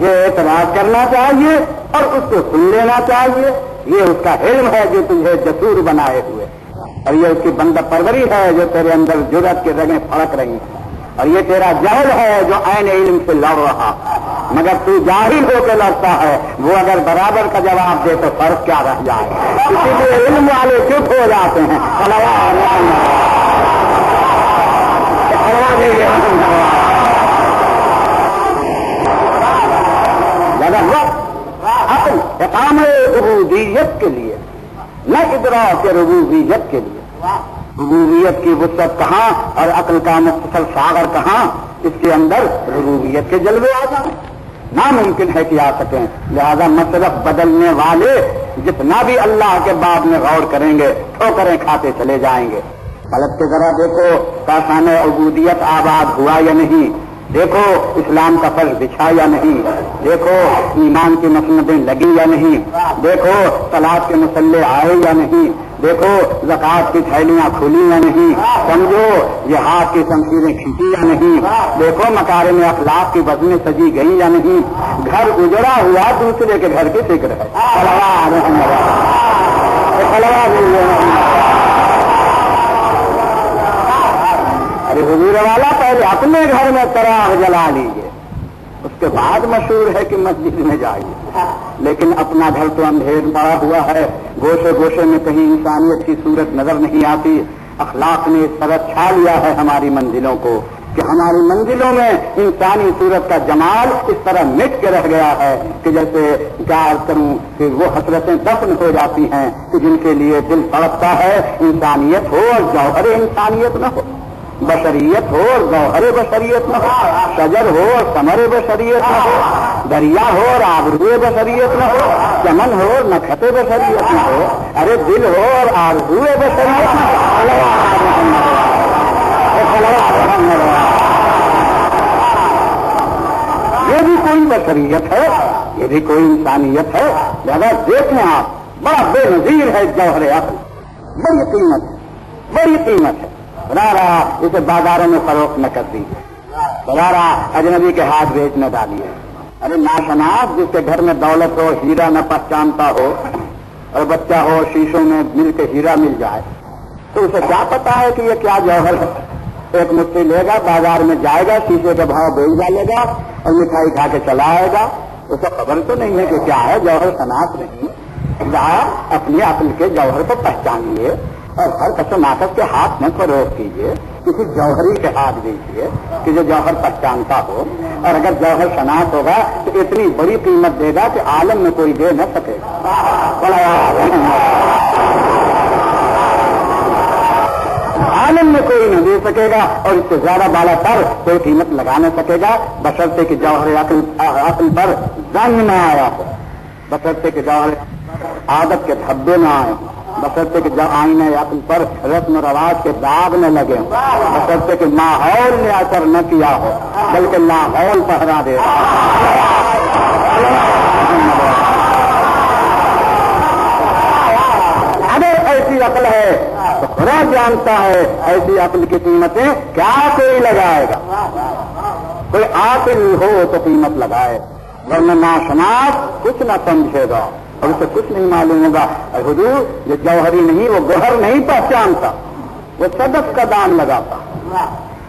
تجھے اعتراض کرنا چاہیے اور اس کو سن لینا چاہیے. یہ اس کا علم ہے جو تجھے جسور بنائے ہوئے, اور یہ اس کی بندہ پروری ہے جو تیرے اندر جرأت کی رگیں پھڑک رہی ہیں, اور یہ تیرا جہل ہے جو عین علم سے لڑ رہا. مگر تو جاہل ہو کے لڑتا ہے, وہ اگر برابر کا جواب دے تو فرق کیا رہ جائے. اسی لیے علم والے چپ ہو جاتے ہیں. عقل اقام ربوبیت کے لیے, نہ ادراک ربوبیت کے لیے. ربوبیت کی وسعت کہاں اور عقل کا مختصر ساغر کہاں, اس کے اندر ربوبیت کے جلوے آ جائیں. ناممکن ہے کہ آ سکیں. لہذا مصرف بدلنے والے جتنا بھی اللہ کے باب میں غور کریں گے ٹھوکریں کھاتے چلے جائیں گے. پلٹ کے ذرا دیکھو کاشان عبودیت آباد ہوا یا نہیں, دیکھو اسلام کا فرض بچھا یا نہیں, دیکھو ایمان کی مسندیں لگی یا نہیں, دیکھو صلاۃ کے مسلح آئے یا نہیں, دیکھو زکوٰۃ کی تھیلیاں کھلی یا نہیں, سمجھو جہاد کی شمشیریں کھینچی یا نہیں, دیکھو مکارم اخلاق کی وزنیں سجی گئی یا نہیں. گھر اجڑا ہوا دوسرے کے گھر کی فکر ہے. ارے حضور والا پہلے اپنے گھر میں چراغ جلا لیجیے, اس کے بعد مشہور ہے کہ مسجد میں جائیے. لیکن اپنا گھر تو اندھیر پڑا ہوا ہے, گوشے گوشے میں کہیں انسانیت کی صورت نظر نہیں آتی. اخلاق نے اس طرح چھا لیا ہے ہماری منزلوں کو کہ ہماری منزلوں میں انسانی صورت کا جمال اس طرح مٹ کے رہ گیا ہے کہ جیسے کیا کروں کہ وہ حسرتیں دفن ہو جاتی ہیں کہ جن کے لیے دل تڑپتا ہے انسانیت ہو اور جوہر انسانیت نہ ہو, بشریت ہو اور گوہر بشریت نہ ہو, شجر ہو اور ثمر بشریت نہ ہو, دریا ہو اور آبرو بشریت نہ ہو, چمن ہو اور نکھت بشریت نہ ہو, ارے دل ہو اور آرزو بشریت نہ ہو. یہ بھی کوئی بشریت ہے, یہ بھی کوئی انسانیت ہے. لہذا دیکھیں آپ, بڑا بے نظیر ہے جوہر عقل, بڑی قیمت ہے, بڑی قیمت ہے. رہا اسے بازاروں میں فروخت نہ کر دیجیے, رہا اجنبی کے ہاتھ بیچ نہ ڈالیے. ارے ناشناس جس کے گھر میں دولت ہو, ہیرا نہ پہچانتا ہو, اور بچہ ہو شیشوں میں مل کے ہیرا مل جائے, تو اسے کیا پتا ہے کہ یہ کیا جوہر ہے. ایک مٹھی لے گا, بازار میں جائے گا, شیشے کے بھاؤ بیچ ڈالے گا اور مٹھائی کھا کے چلا آئے گا. اسے خبر تو نہیں ہے کہ کیا ہے, جوہر شناخت نہیں. اپنی عقل کے جوہر کو پہچانیے اور ہر قسم ناقص کے ہاتھ میں فروخت کیجیے, کسی جوہری کے ہاتھ دیجیے کہ جو جوہر پہچانتا ہو. اور اگر جوہر شناخت ہوگا تو اتنی بڑی قیمت دے گا کہ عالم میں کوئی دے نہ سکے گا. عالم میں کوئی نہ دے سکے گا اور اس سے زیادہ بالا تر کوئی قیمت لگا نہ سکے گا, بشرطے کہ جوہر عقل پر زنگ نہ آیا ہو, بشرطے کہ جوہر عادت کے دھبے نہ آئے ہوں, بشرطے کہ جب آئینہ عقل پر رسم و رواج کے داغ نہ لگے ہوں, بشرطے کہ ماحول نے اثر نہ کیا ہو بلکہ لاحول پہرا دے. اگر ایسی عقل ہے تو خدا جانتا ہے ایسی عقل کی قیمتیں کیا کوئی لگائے گا. کوئی عاقل ہو تو قیمت لگائے, ورنہ ناشناس کچھ نہ سمجھے گا اور اسے کچھ نہیں معلوم ہوگا. حضور یہ جوہری نہیں, وہ گوہر نہیں پہچانتا, وہ صدف کا دام لگاتا,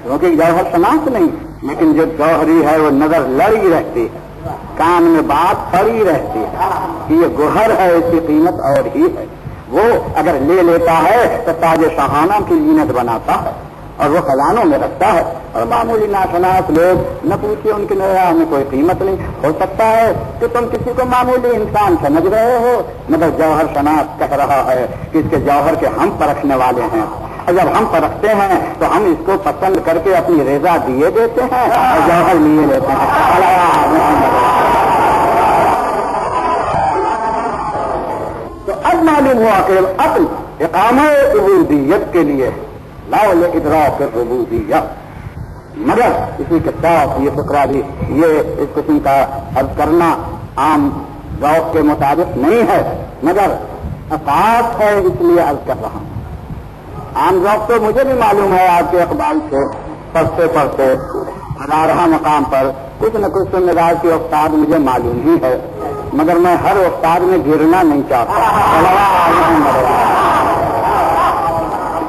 کیونکہ جوہر شناخت نہیں. لیکن جو جوہری ہے وہ نظر لڑی رہتی ہے, کان میں بات پڑی رہتی ہے کہ یہ گوہر ہے, اس کی قیمت اور ہی ہے. وہ اگر لے لیتا ہے تو تاج شاہانہ کی زینت بناتا ہے اور وہ خزانوں میں رکھتا ہے. اور معمولی ناشناس لوگ نہ پوچھے, ان کی نظر میں کوئی قیمت نہیں. ہو سکتا ہے کہ تم کسی کو معمولی انسان سمجھ رہے ہو, مگر جوہر شناس کہہ رہا ہے کہ اس کے جوہر کے ہم پرکھنے والے ہیں, اور جب ہم پرکھتے ہیں تو ہم اس کو پسند کر کے اپنی رضا دیے دیتے ہیں اور جوہر لیے لیتے ہیں. تو اب معلوم ہوا کہ عقل اقامہ عبودیت کے لیے لاول ادراک الربوبیت. مگر اسی کے ساتھ یہ فقرہ بھی یہ اس قسم کا عرض کرنا عام ذوق کے مطابق نہیں ہے, مگر اساس ہے اس لیے عرض کر رہا ہوں. عام ذوق تو مجھے بھی معلوم ہے آپ کے اقبال سے پڑھتے پڑھتے ہزارہ مقام پر کچھ نہ کچھ مزاج کی استاد مجھے معلوم ہی ہے، مگر میں ہر استاد میں گرنا نہیں چاہتا،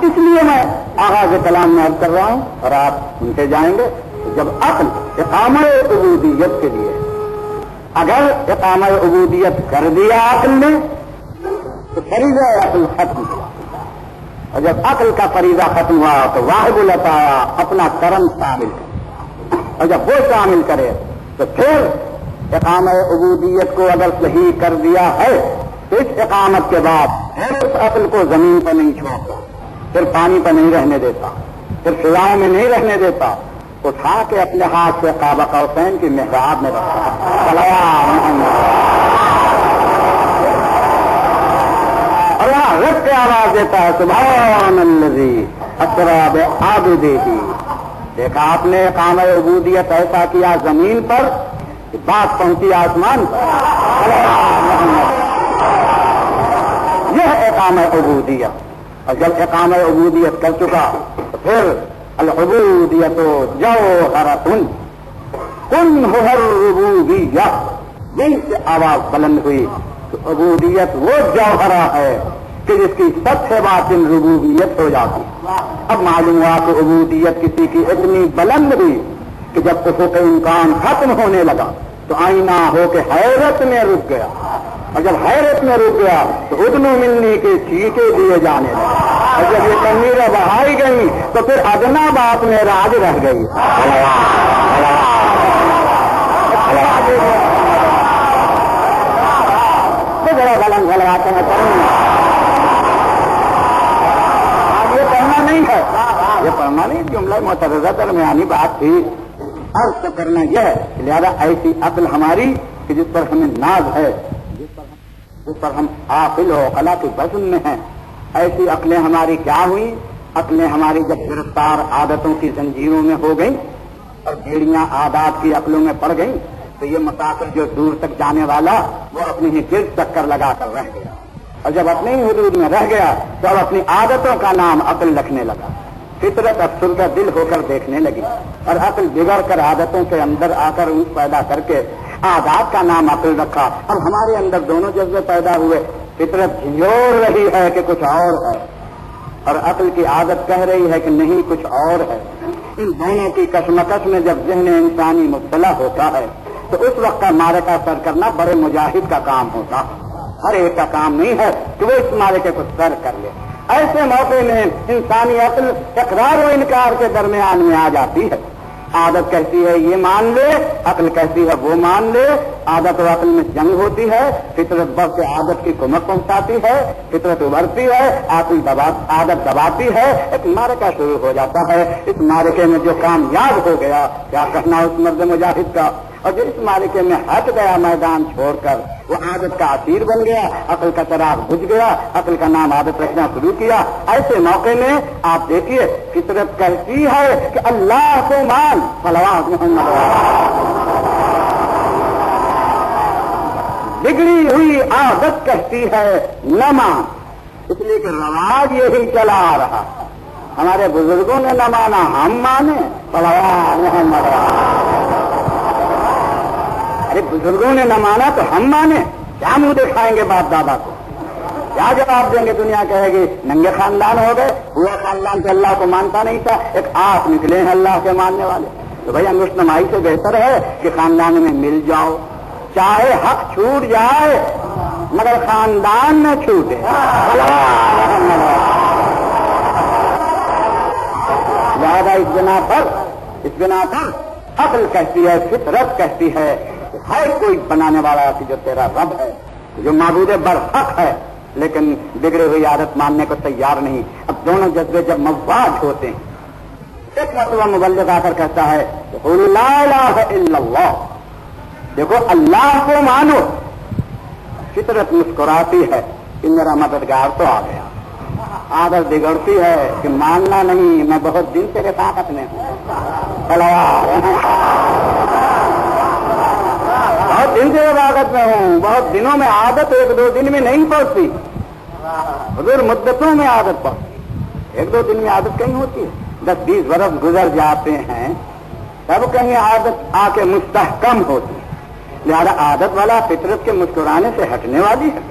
اس لیے میں آغاز کلام میں عرض کر رہا ہوں اور آپ سنتے جائیں گے. جب عقل اقامہ عبودیت کے لیے، اگر اقامہ عبودیت کر دیا عقل نے تو فریضہ عقل ختم ہوا، اور جب عقل کا فریضہ ختم ہوا تو واحد العطایا اپنا کرم شامل کرے، اور جب وہ شامل کرے تو پھر اقامہ عبودیت کو اگر صحیح کر دیا ہے تو اس اقامت کے بعد پھر اس عقل کو زمین پر نہیں چھوڑتا، پھر پانی پر نہیں رہنے دیتا، پھر فضاؤں میں نہیں رہنے دیتا، اٹھا کے اپنے ہاتھ سے قاب قوسین کی محراب میں رکھتا اور وہاں رکھ کے آواز دیتا ہے سبحان الذی اسری بعبدہ. دیکھا آپ نے اقامہ عبودیت ایسا کیا زمین پر کہ بات پہنچی آسمان پر. یہ ہے اقامہ عبودیت. اور جب اقامہ عبودیت کر چکا تو پھر العبودیت جوہرۃ کن هو الربوبیہ. دل سے آواز بلند ہوئی تو عبودیت وہ جوہرہ ہے کہ جس کی سب سے باطن ربوبیت ہو جاتی. اب معلوم ہوا کہ عبودیت کسی کی اتنی بلند ہوئی کہ جب افق امکان ختم ہونے لگا تو آئینہ ہو کے حیرت میں رک گیا، اور جب حیرت میں رک گیا تو ادنو ملنے کے چیخے دیے جانے لگے، اور جب یہ تنویریں بڑھائی گئی تو پھر ادنا بات میں راج رہ گئی. ذرا بلند بلواتے ہیں یہ پڑھنا نہیں ہے، یہ پڑھنا نہیں، جملہ معترضہ درمیانی بات تھی. عرض کرنا یہ ہے لہذا ایسی عقل ہماری کہ جس پر ہمیں ناز ہے، جس پر ہم عاقل و عقلا کے وزن میں ہیں، ایسی عقلیں ہماری کیا ہوئی؟ عقلیں ہماری جب گرفتار عادتوں کی زنجیروں میں ہو گئیں اور بیڑیاں عادات کی عقلوں میں پڑ گئیں تو یہ مسافر جو دور تک جانے والا وہ اپنی ہی گرد چکر لگا کر رہ گیا، اور جب اپنی ہی حدود میں رہ گیا تو اب اپنی عادتوں کا نام عقل رکھنے لگا. فطرت افسردہ دل ہو کر دیکھنے لگی، اور عقل بگڑ کر عادتوں کے اندر آ کر روح پیدا کر کے عادات کا نام عقل رکھا. اب ہمارے اندر دونوں جذبے پیدا ہوئے، فطرت جھنجھوڑ رہی ہے کہ کچھ اور ہے، اور عقل کی عادت کہہ رہی ہے کہ نہیں کچھ اور ہے. ان دونوں کی کشمکش میں جب ذہن انسانی مبتلا ہوتا ہے تو اس وقت کا معرکہ سر کرنا بڑے مجاہد کا کام ہوتا، ہر ایک کا کام نہیں ہے کہ وہ اس معرکے کو سر کر لے. ایسے موقع میں انسانی عقل اقرار و انکار کے درمیان میں آ جاتی ہے. عادت کہتی ہے یہ مان لے، عقل کہتی ہے وہ مان لے. عادت و عقل میں جنگ ہوتی ہے، فطرت بڑھ کے عادت کی کمک پہنچاتی ہے، فطرت ابھرتی ہے، عادت دباتی ہے، ایک معرکہ شروع ہو جاتا ہے. اس معرکے میں جو کامیاب ہو گیا کیا کہنا اس مرد مجاہد کا، اور جو اس معرکے میں ہٹ گیا میدان چھوڑ کر وہ عادت کا اسیر بن گیا، عقل کا چراغ بجھ گیا، عقل کا نام عادت رکھنا شروع کیا. ایسے موقع میں آپ دیکھیے فطرت کہتی ہے کہ اللہ کو مان، صلوات محمد. بگڑی ہوئی عادت کہتی ہے نہ مان، اس لیے کہ رواج یہی چلا آ رہا. ہمارے بزرگوں نے نہ مانا، ہم مانے، صلوات محمد. ارے بزرگوں نے نہ مانا تو ہم مانے، کیا منہ دکھائیں گے باپ دادا کو؟ کیا جواب دیں گے؟ دنیا کہے گی ننگے خاندان ہو گئے، پورا خاندان تو اللہ کو مانتا نہیں تھا، ایک آپ نکلے ہیں اللہ کے ماننے والے. تو بھائی انگشتمائی سے بہتر ہے کہ خاندان میں مل جاؤ، چاہے حق چھوٹ جائے مگر خاندان نہ چھوٹے. لہذا اس بنا پر عقل کہتی ہے، فطرت کہتی ہے ہر کوئی بنانے والا کہ جو تیرا رب ہے، جو معبود برحق ہے، لیکن بگڑی ہوئی عادت ماننے کو تیار نہیں. اب دونوں جذبے جب مواج ہوتے ہیں، ایک مرتبہ مبلغ آ کر کہتا ہے قولوا لا الہ الا اللہ، دیکھو اللہ کو مانو. فطرت مسکراتی ہے کہ میرا مددگار تو آ گیا. عادت بگڑتی ہے کہ ماننا نہیں، میں بہت دن سے طاقت میں ہوں، بہت دن سے طاقت میں ہوں. بہت دنوں میں عادت ایک دو دن میں نہیں پڑتی، حضور مدتوں میں عادت پڑتی. ایک دو دن میں عادت کہیں ہوتی ہے، 10-20 برس گزر جاتے ہیں تب کہیں عادت آ کے مستحکم ہوتی ہے. لہذا عادت والا فطرت کے مسکرانے سے ہٹنے والی ہے.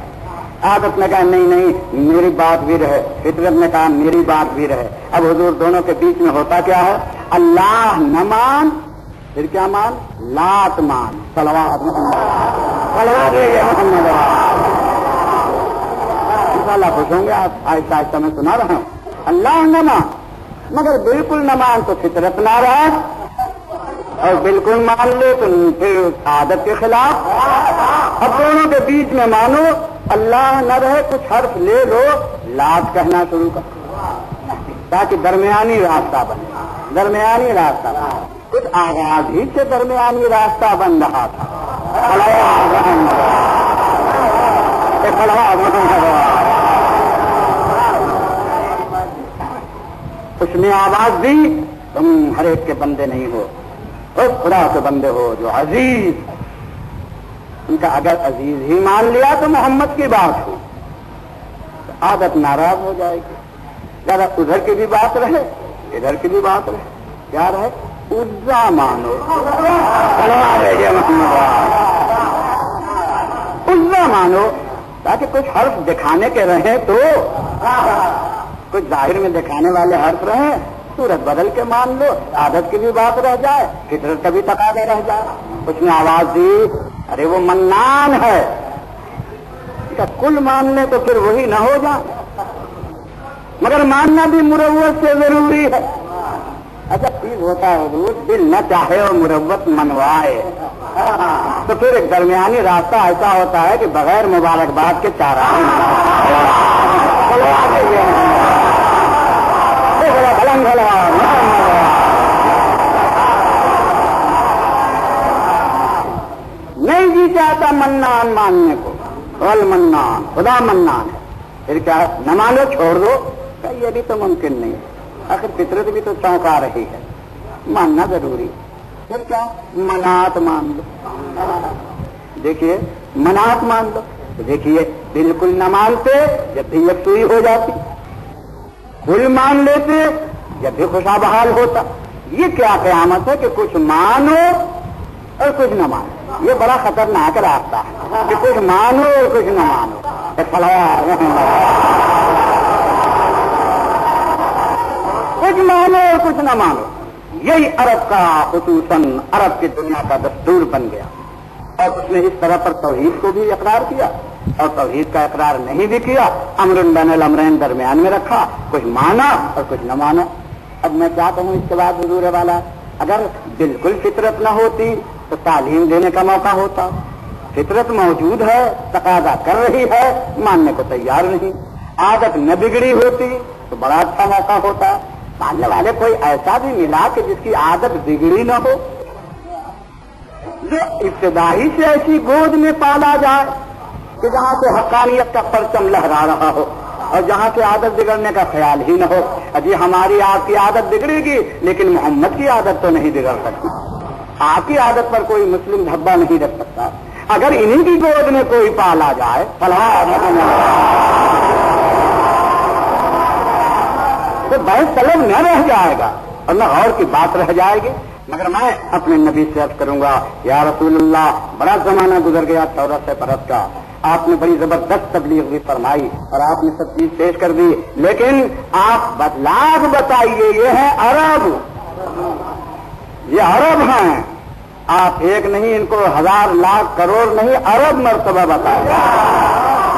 عادت نے کہا نہیں نہیں میری بات بھی رہے, فطرت نے کہا میری بات بھی رہے. اب حضور دونوں کے بیچ میں ہوتا کیا ہے؟ اللہ نہ مان پھر کیا مان؟ لات مان. صلوات محمد انشاءاللہ خوش ہوں گے آپ. آہستہ آہستہ میں سنا رہا ہوں. اللہ نہ مان مگر بالکل نہ مان تو فطرت ناراض, اور بالکل مان لے تو پھر عادت کے خلاف. اب دونوں کے بیچ میں مانو اللہ نہ رہے, کچھ حرف لے لو, لات کہنا شروع کر تاکہ درمیانی راستہ بنے. درمیانی راستہ کچھ آغاز ہی سے درمیانی راستہ بن رہا تھا. اس نے آواز دی تم ہر ایک کے بندے نہیں ہو, اس خدا کے بندے ہو جو عزیز. ان کا اگر عزیز ہی مان لیا تو محمد کی بات ہو, عادت ناراض ہو جائے گی. ذرا ادھر کی بھی بات رہے ادھر کی بھی بات رہے. کیا رہے؟ عزا مانو. عزا مانو تاکہ کچھ حرف دکھانے کے رہیں تو کچھ ظاہر میں دکھانے والے حرف رہیں, صورت بدل کے مان لو, عادت کی بھی بات رہ جائے, فطرت کا بھی تقاضا رہ جائے. اس نے آواز دی ارے وہ منان ہے. کل مان لے تو پھر وہی نہ ہو جائے, مگر ماننا بھی مروت سے ضروری ہے. اچھا چیز ہوتا ہے حضور دل نہ چاہے اور مروت منوائے, تو پھر ایک درمیانی راستہ ایسا ہوتا ہے کہ بغیر مبارکباد کے چارہ نہیں جی چاہتا منان ماننے کو. منان خدا منان ہے, پھر کیا ہے؟ نہ مانو چھوڑ دو. یہ بھی تو ممکن نہیں, آخر فطرت بھی تو چونکا رہی ہے, ماننا ضروری. پھر کیا؟ منات مان لو. دیکھیے منات مان لو تو دیکھیے بالکل نہ مانتے جب بھی یکسوئی ہو جاتی, کل مان لیتے جب بھی خوشا بحال ہوتا. یہ کیا قیامت ہے کہ کچھ مانو اور کچھ نہ مانو. یہ بڑا خطرناک راستہ ہے کہ کچھ مانو اور کچھ نہ مانو. کچھ مانو اور کچھ نہ مانو. یہی عرب کا خصوصاً عرب کی دنیا کا دستور بن گیا. اور اس نے اس طرح پر توحید کو بھی اقرار کیا, اور توحید کا اقرار نہیں بھی کیا, امر بین الامرین درمیان میں رکھا, کچھ مانا اور کچھ نہ مانا. اب میں کیا کہوں اس کے بعد حضور والا, اگر بالکل فطرت نہ ہوتی تو تعلیم دینے کا موقع ہوتا. فطرت موجود ہے, تقاضا کر رہی ہے, ماننے کو تیار نہیں. عادت نہ بگڑی ہوتی تو بڑا اچھا موقع ہوتا. ماننے والے کوئی ایسا بھی ملا کہ جس کی عادت بگڑی نہ ہو, جو ابتدائی سے ایسی گود میں پالا جائے کہ جہاں سے حقانیت کا پرچم لہرا رہا ہو, اور جہاں سے عادت بگڑنے کا خیال ہی نہ ہو. ابھی ہماری آپ کی عادت بگڑے گی لیکن محمد کی عادت تو نہیں بگڑ سکتی. آپ کی عادت پر کوئی مسلم دھبا نہیں رکھ سکتا. اگر انہی کی گود میں کوئی پالا جائے تو بحث طلب نہ رہ جائے گا اور نہ غور کی بات رہ جائے گی. مگر میں اپنے نبی سے عرض کروں گا, یا رسول اللہ, بڑا زمانہ گزر گیا 1400 برس کا, آپ نے بڑی زبردست تبلیغ بھی فرمائی اور آپ نے سب چیز پیش کر دی, لیکن آپ بدلاغ بتائیے. یہ ہے عرب, یہ عرب ہیں. آپ ایک نہیں, ان کو 1000 لاکھ کروڑ نہیں, ارب مرتبہ بتائیے.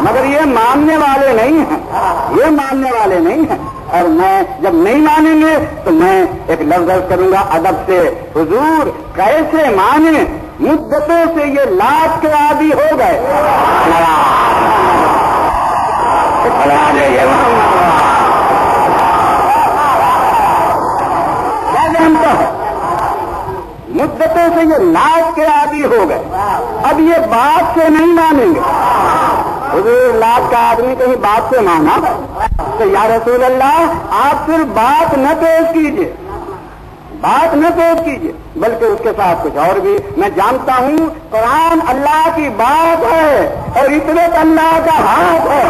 مگر یہ ماننے والے نہیں ہیں, یہ ماننے والے نہیں ہیں. اور میں جب نہیں مانیں گے تو میں ایک لفظ کروں گا ادب سے, حضور کیسے مانے, مدتوں سے یہ لات کے عادی ہو گئے. مدتوں سے یہ لات کے عادی ہو گئے, اب یہ بات سے نہیں مانیں گے. حضور لات کا آدمی کہیں بات سے مانا تو یا رسول اللہ آپ صرف بات نہ پیش کیجیے, بات نہ پیش کیجیے, بلکہ اس کے ساتھ کچھ اور بھی. میں جانتا ہوں قرآن اللہ کی بات ہے اور اتنے اللہ کا ہاتھ ہے.